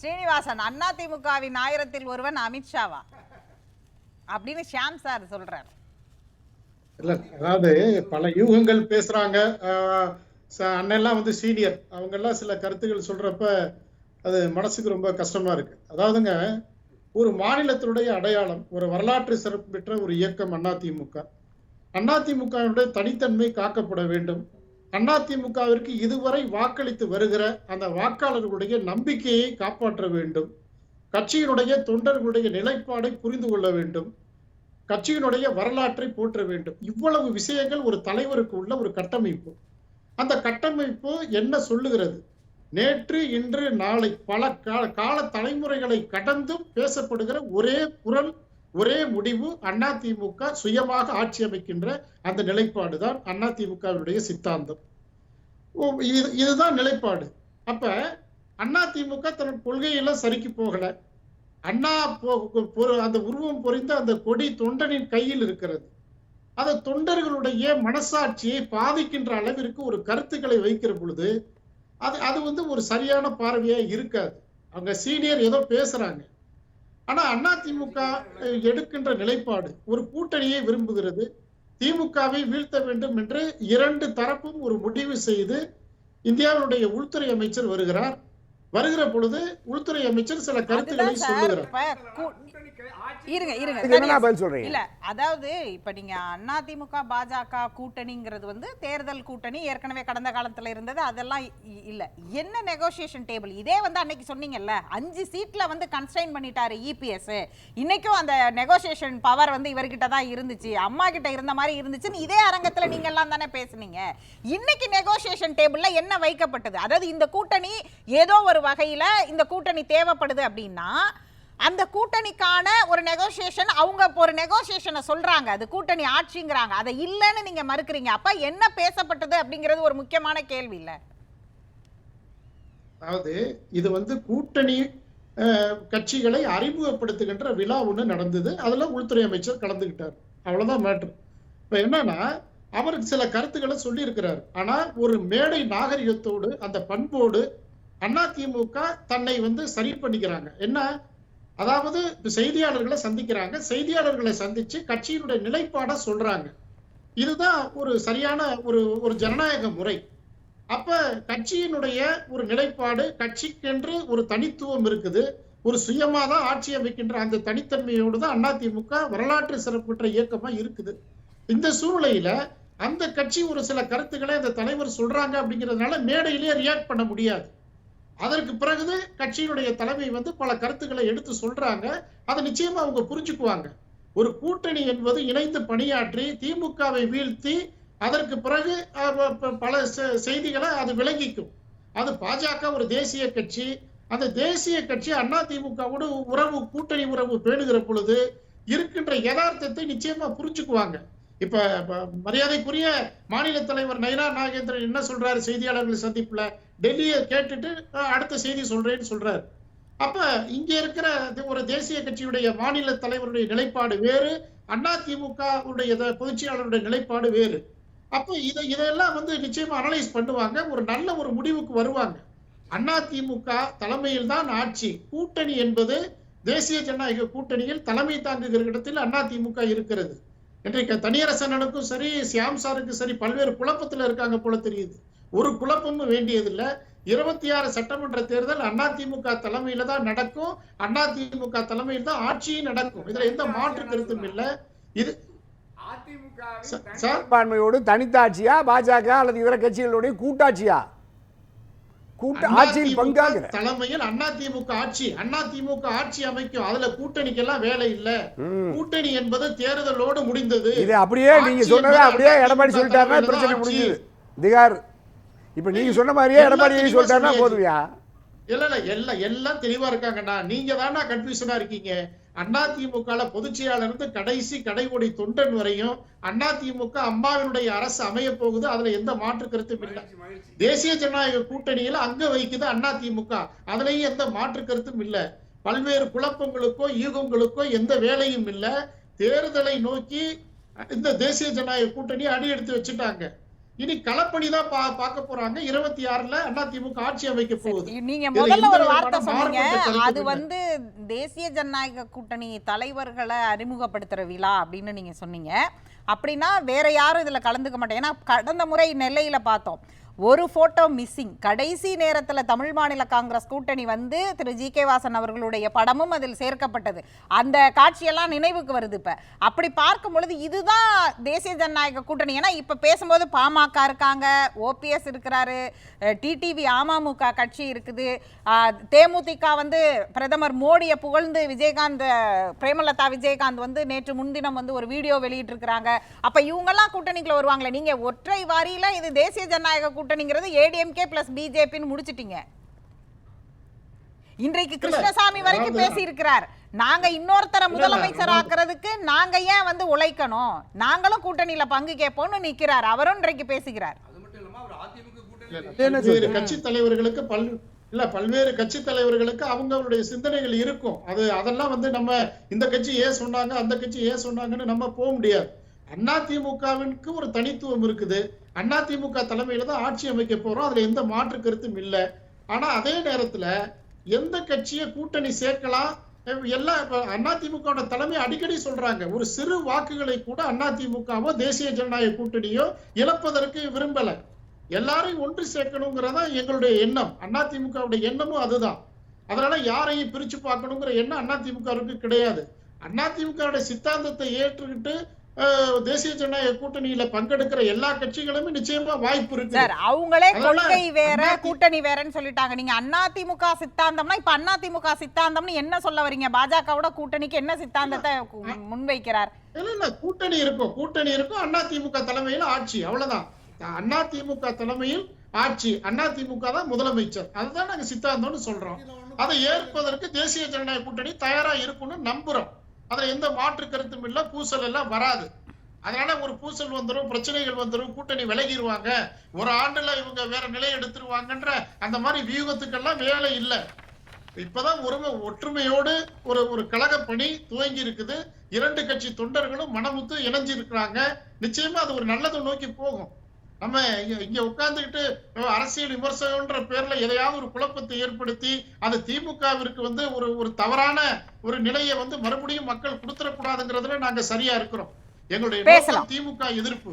ஸ்ரீனிவாசன், அதிமுகவின் 1000-ல் ஒருவன் அமித்ஷாவா அப்படின்னு ஷியாம் சார் சொல்றாரு. இல்ல, அதாவது பல யூகங்கள் பேசுறாங்க. அண்ணெல்லாம் வந்து சீனியர், அவங்க எல்லாம் சில கருத்துக்கள் சொல்றப்ப அது மனசுக்கு ரொம்ப கஷ்டமா இருக்கு. அதாவதுங்க, ஒரு மாநிலத்தினுடைய அடையாளம், ஒரு வரலாற்று சிறப்பு பெற்ற ஒரு இயக்கம் அதிமுக. அதிமுகவினுடைய தனித்தன்மை காக்கப்பட வேண்டும். அதிமுகவிற்கு இதுவரை வாக்களித்து வருகிற அந்த வாக்காளர்களுடைய நம்பிக்கையை காப்பாற்ற வேண்டும். கட்சியினுடைய தொண்டர்களுடைய நிலைப்பாடை புரிந்து கொள்ள வேண்டும். கட்சியினுடைய வரலாற்றை போற்ற வேண்டும். இவ்வளவு விஷயங்கள் ஒரு தலைவருக்கு உள்ள ஒரு கட்டமைப்பு. அந்த கட்டமைப்பு என்ன சொல்லுகிறது? நேற்று, இன்று, நாளை பல கால தலைமுறைகளை கடந்தும் பேசப்படுகிற ஒரே குரல், ஒரே முடிவு, அதிமுக சுயமாக ஆட்சி அமைக்கின்ற அந்த நிலைப்பாடு தான் அதிமுகவினுடைய சித்தாந்தம். இதுதான் நிலைப்பாடு. அப்ப அதிமுக தன் கொள்கையெல்லாம் சரிக்கு போகல. அண்ணா அந்த உருவம் பொறிந்த அந்த கொடி தொண்டனின் கையில் இருக்கிறது. அந்த தொண்டர்களுடைய மனசாட்சியை பாதிக்கின்ற அளவிற்கு ஒரு கருத்துக்களை வைக்கிற பொழுது அது வந்து ஒரு சரியான பார்வையா இருக்காது. அவங்க சீனியர் ஏதோ பேசுறாங்க. ஆனா அதிமுக எடுக்கின்ற நிலைப்பாடு ஒரு கூட்டணியை விரும்புகிறது. திமுகவை வீழ்த்த வேண்டும் என்று இரண்டு தரப்பும் ஒரு முடிவு செய்து இந்தியாவுடைய உள்துறை அமைச்சர் வருகிற பொழுது உள்துறை அமைச்சர் சில கருத்துக்களை சொல்லுகிறார். இல்ல, அதாவது இப்ப நீங்க அதிமுக பாஜக கூட்டணிங்கிறது வந்து தேர்தல் கூட்டணி ஏற்கனவே கடந்த காலத்துல இருந்தது. அதெல்லாம் இல்ல. என்ன நெகோசியேஷன் டேபிள்? இதே வந்து அன்னைக்கு சொன்னீங்கல்ல, 5 சீட்ல வந்து கன்ஸ்ட்ரைன் பண்ணிட்டாரு இபிஎஸ். இன்னைக்கும் அந்த நெகோசியேஷன் பவர் வந்து இவர்கிட்ட தான் இருந்துச்சு, அம்மா கிட்ட இருந்த மாதிரி இருந்துச்சுன்னு இதே அரங்கத்துல நீங்க எல்லாம் தானே பேசுனீங்க. இன்னைக்கு நெகோசியேஷன் டேபிள்ல என்ன வைக்கப்பட்டது? அதாவது இந்த கூட்டணி ஏதோ ஒரு வகையில இந்த கூட்டணி தேவைப்படுது அப்படின்னா அந்த கூட்டணிக்கான ஒரு நெகோசியேஷன், அவங்க ஒரு நெகோசியேஷனை சொல்றாங்க, அது கூட்டணி ஆட்சிங்கிறாங்க, அதை இல்லைன்னு நீங்க மறுக்கிறீங்க. அப்ப என்ன பேசப்பட்டது அப்படிங்கிறது ஒரு முக்கியமான கேள்வி இல்ல? அதாவது இது வந்து கூட்டணி கட்சிகளை அறிமுகப்படுத்துகின்ற விழா ஒண்ணு நடந்தது. அதுல உள்துறை அமைச்சர் கலந்துகிட்டார். அவ்வளவுதான் மேட்ரு. இப்ப என்னன்னா, அவருக்கு சில கருத்துக்களை சொல்லி இருக்கிறார். ஆனா ஒரு மேடை நாகரிகத்தோடு அந்த பண்போடு அதிமுக தன்னை வந்து சரி பண்ணிக்கிறாங்க. என்ன, அதாவது செய்தியாளர்களை சந்திக்கிறாங்க. செய்தியாளர்களை சந்திச்சு கட்சியினுடைய நிலைப்பாட சொல்றாங்க. இதுதான் ஒரு சரியான ஒரு ஜனநாயக முறை. அப்ப கட்சியினுடைய ஒரு நிலைப்பாடு, கட்சிக்கென்று ஒரு தனித்துவம் இருக்குது, ஒரு சுயமாதான் ஆட்சி அமைக்கின்ற அந்த தனித்தன்மையோடு தான் அதிமுக வரலாற்று சிறப்புற்ற இயக்கமா இருக்குது. இந்த சூழ்நிலையில அந்த கட்சி ஒரு சில கருத்துக்களை அந்த தலைவர் சொல்றாங்க அப்படிங்கிறதுனால மேடையிலேயே ரியாக்ட் பண்ண முடியாது. அதற்கு பிறகு கட்சியினுடைய தலைமை வந்து பல கருத்துக்களை எடுத்து சொல்றாங்க. அதை நிச்சயமா அவங்க புரிஞ்சுக்குவாங்க. ஒரு கூட்டணி என்பது இணைந்து பணியாற்றி திமுகவை வீழ்த்தி அதற்கு பிறகு பல செய்திகளை அது விளங்கிக்கும். அது பாஜக ஒரு தேசிய கட்சி. அந்த தேசிய கட்சி அதிமுகவோடு கூட்டணி உறவு பேணுகிற பொழுது இருக்கின்ற யதார்த்தத்தை நிச்சயமா புரிஞ்சுக்குவாங்க. இப்ப மரியாதைக்குரிய மாநில தலைவர் நயினார் நாகேந்திரன் என்ன சொல்றாரு செய்தியாளர்கள் சந்திப்புல? டெல்லியை கேட்டுட்டு அடுத்த செய்தி சொல்றேன்னு சொல்றாரு. அப்ப இங்க இருக்கிற ஒரு தேசிய கட்சியுடைய மாநில தலைவருடைய நிலைப்பாடு வேறு, அதிமுக பொதுச்செயலாளருடைய நிலைப்பாடு வேறு. அப்ப இதெல்லாம் வந்து நிச்சயமா அனலைஸ் பண்ணுவாங்க, ஒரு நல்ல ஒரு முடிவுக்கு வருவாங்க. அதிமுக தலைமையில் தான் ஆட்சி. கூட்டணி என்பது தேசிய ஜனநாயக கூட்டணியில் தலைமை தாங்குகிற இடத்தில் அதிமுக இருக்கிறது. இன்றைக்கு தனியரசனுக்கும் சரி, சியாம் சாருக்கும் சரி, பல்வேறு குழப்பத்துல இருக்காங்க போல தெரியுது. ஒரு குழப்பமும் வேண்டியதில்லை. 26 சட்டமன்ற தேர்தல் அதிமுக தலைமையில தான் நடக்கும். அதிமுக தலைமையில் தான் ஆட்சியும் நடக்கும். இதுல எந்த மாற்று கருத்தும் இல்லை. இது அதிமுகவோடு தனித்தாட்சியா, பாஜக அல்லது இதர கட்சிகளுடைய கூட்டாட்சியா? தலைமையில் அதிமுக ஆட்சி, அதிமுக ஆட்சி அமைக்கும். அதுல கூட்டணிக்கு எல்லாம் வேலை இல்ல. கூட்டணி என்பது தேர்தலோடு முடிந்தது. இது அப்படியே நீங்க சொன்னதை அப்படியே எடப்பாடி சொல்லிட்டாருன்னா பிரச்சனை முடிஞ்சது. திகார் இப்ப நீங்க சொன்ன மாதிரியே எடப்பாடி சொல்லிட்டாருன்னா போதுவியா? இல்ல எல்லாம் தெளிவா இருக்காங்கண்ணா. நீங்க தானா கன்ஃபியூஷனா இருக்கீங்க. அதிமுக பொதுச்செயலாளர் இருந்து கடைசி கடைகோடி தொண்டன் வரையும் அதிமுக அம்மாவினுடைய அரசு அமைய போகுது. அதுல எந்த மாற்று கருத்தும் இல்லை. தேசிய ஜனநாயக கூட்டணியில அங்க வைக்குது அதிமுக, அதுலயும் எந்த மாற்று கருத்தும் இல்லை. பல்வேறு குழப்பங்களுக்கோ யூகங்களுக்கோ எந்த வேலையும் இல்லை. தேர்தலை நோக்கி இந்த தேசிய ஜனநாயக கூட்டணி அடி எடுத்து வச்சுட்டாங்க. இனி களப்பணி தான் பார்க்க போறாங்க. 26ல அதிமுக ஆட்சி அமைக்க போகுது. நீங்க இதுல முதல்ல எந்த ஒரு விதமான வார்த்தை சொன்னீங்க, மாறுபட்ட கருத்தும் அது இல்லை. வந்து தேசிய ஜனநாயக கூட்டணி தலைவர்களை அறிமுகப்படுத்துற விழா அப்படின்னு நீங்க சொன்னீங்க. அப்படின்னா வேற யாரும் இதுல கலந்துக்க மாட்டேன். ஏன்னா கடந்த முறை நெல்லையில பார்த்தோம், ஒரு போட்டோ மிஸ்ஸிங். கடைசி நேரத்துல தமிழ் மாநில காங்கிரஸ் கூட்டணி வந்து திரு ஜி.கே. வாசன் அவர்களுடைய படமும் அதில் சேர்க்கப்பட்டது. அந்த காட்சியெல்லாம் நினைவுக்கு வருது. இப்ப அப்படி பார்க்கும் பொழுது இதுதான் தேசிய ஜனநாயக கூட்டணி. ஏன்னா இப்ப பேசும்போது பாமக இருக்காங்க, ஓபிஎஸ் இருக்கிறாரு, டிடிவி அமமுக கட்சி இருக்குது, தேமுதிக வந்து பிரதமர் மோடியை புகழ்ந்து விஜயகாந்த், பிரேமலதா விஜயகாந்த் வந்து நேற்று முன்தினம் வந்து ஒரு வீடியோ வெளியிட்டு இருக்கிறாங்க. அப்ப இவங்கெல்லாம் கூட்டணிக்குள்ள வருவாங்களே. நீங்க ஒற்றை வாரியில இது தேசிய ஜனநாயக கூட்டணிங்கிறது ஏடிஎம்கே பிளஸ் பிஜேபின்னு முடிச்சிட்டீங்க. இன்றைக்கு கிருஷ்ணசாமி வரைக்கும் பேசி இருக்கிறார், நாங்க இன்னொருத்தர முதலமைச்சர் ஆக்குறதுக்கு நாங்க ஏன் வந்து உழைக்கணும், நாங்களும் கூட்டணியில பங்கு கேட்போம்னு நிக்கிறார். அவரும் இன்றைக்கு பேசுகிறார். பல்வேறு கட்சி தலைவர்களுக்கு பல்வேறு கட்சி தலைவர்களுக்கு அவங்களுடைய சிந்தனைகள் இருக்கும். அதெல்லாம் வந்து நம்ம இந்த கட்சி ஏன் சொன்னாங்க, அந்த கட்சி ஏன் சொன்னாங்கன்னு நம்ம போக முடியாது. அதிமுகவிற்கு ஒரு தனித்துவம் இருக்குது. அதிமுக தலைமையில தான் ஆட்சி அமைக்க போறோம். அதுல எந்த மாற்று கருத்தும் இல்லை. ஆனா அதே நேரத்துல எந்த கட்சியை கூட்டணி சேர்க்கலாம் எல்லாம் அதிமுக தலைமை அடிக்கடி சொல்றாங்க. ஒரு சிறு வாக்குகளை கூட அதிமுகவோ தேசிய ஜனநாயக கூட்டணியோ இழப்பதற்கு விரும்பல. எல்லாரையும் ஒன்று சேர்க்கணுங்கிறதா எங்களுடைய எண்ணம். அதிமுகவுடைய எண்ணமும் அதுதான். அதனால யாரையும் பிரிச்சு பார்க்கணுங்கிற எண்ணம் அதிமுகவுக்கு கிடையாது. அதிமுகவுடைய சித்தாந்தத்தை ஏற்றுக்கிட்டு தேசிய ஜனநாயக கூட்டணியில பங்கெடுக்கிற எல்லா கட்சிகளுமே நிச்சயமா வாய்ப்பு இருக்கு. சார், அவங்களே கொள்கை வேற கூட்டணி வேறன்னு சொல்லிட்டாங்க. நீங்க அதிமுக சித்தாந்தம்னா இப்ப அதிமுக சித்தாந்தம்னு என்ன சொல்ல வரீங்க? பாஜகவோட கூட்டணிக்கு என்ன சித்தாந்தத்தை முன்வைக்கிறார்? இல்ல கூட்டணி இருக்கும். அதிமுக தலைமையில் ஆட்சி, அவ்வளவுதான். அதிமுக தலைமையில் ஆட்சி, அதிமுக தான் முதலமைச்சர். அதுதான் நாங்க சித்தாந்தம்னு சொல்றோம். அதை ஏற்பதற்கு தேசிய ஜனநாயக கூட்டணி தயாரா இருக்கும்னு நம்புறோம். அதுல எந்த மாற்று கருத்தும் இல்ல. பூசல் எல்லாம் வராது. அதனால ஒரு பூசல் வந்துடும், பிரச்சனைகள் வந்துடும், கூட்டணி விலகிடுவாங்க, ஒரு ஆண்டுல இவங்க வேற நிலை எடுத்துருவாங்கன்ற அந்த மாதிரி வியூகத்துக்கெல்லாம் வேலை இல்லை. இப்பதான் ஒற்றுமையோடு ஒரு கழக பணி துவங்கி இருக்குது. 2 கட்சி தொண்டர்களும் மனமுத்து இணைஞ்சிருக்கிறாங்க. நிச்சயமா அது ஒரு நல்லதை நோக்கி போகும். நம்ம இங்க உட்கார்ந்துகிட்டு அரசியல் விமர்சனம்ன்ற பேர்ல எதையாவது ஒரு குழப்பத்தை ஏற்படுத்தி அது திமுகவிற்கு வந்து ஒரு தவறான ஒரு நிலையை வந்து மறுபடியும் மக்கள் கொடுத்துடக்கூடாதுங்கிறதுல நாங்க சரியா இருக்கிறோம். எங்களுடைய திமுக எதிர்ப்பு.